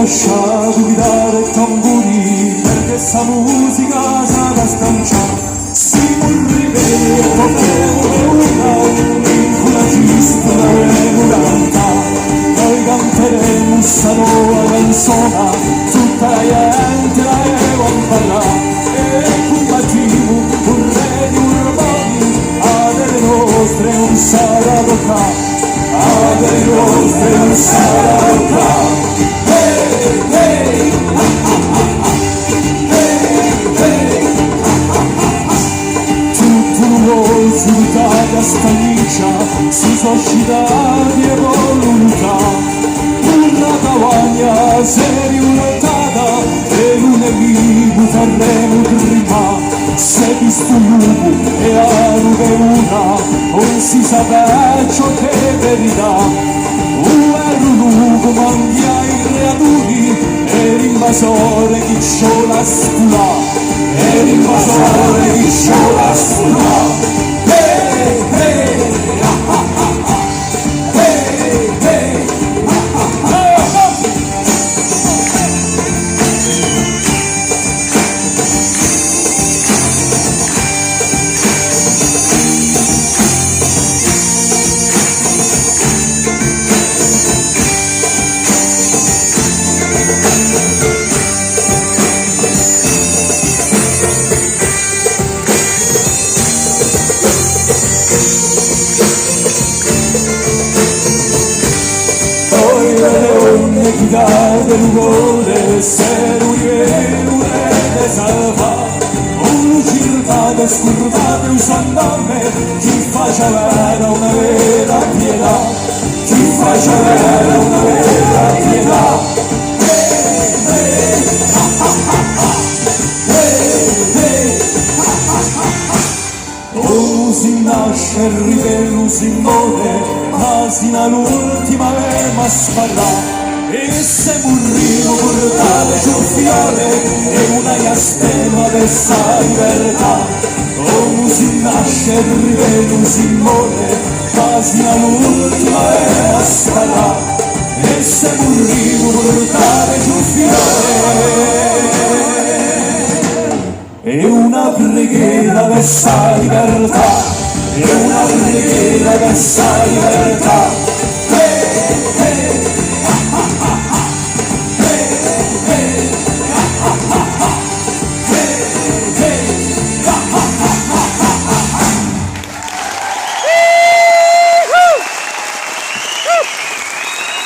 Lasciato guidare tamburi perché sta musica sa da stanciare si morribile potevo inculagista l'avevo cantare noi canteremo sta nuova canzone tutta la gente l'avevo a parlare e combattiamo un re di urbani a delle nostre non sarà toccare a delle nostre non sarà toccare. Sull'Italia stagnicia si società di volontà una cavagna si è rivoltata e l'unemico faremo prima se visto un lupo e a una non si sa ciò che è verità un lupo mangia i creatori e l'invasore chi c'ho la spula e l'invasore chi c'ho la spula. Del ugole se l'unione salva un circate scurvate usando a me ti faccia vera una vera pietà ti faccia vera una vera pietà si nasce il ribello si muore ma sino all'ultima ma sparrà e se morrimo portate giù fiore e una iastema dessa libertà come si nasce il ribello si muore ma sino all'ultima ma sparrà e se morrimo portate giù fiore e una preghiera dessa libertà e una preghiera dessa libertà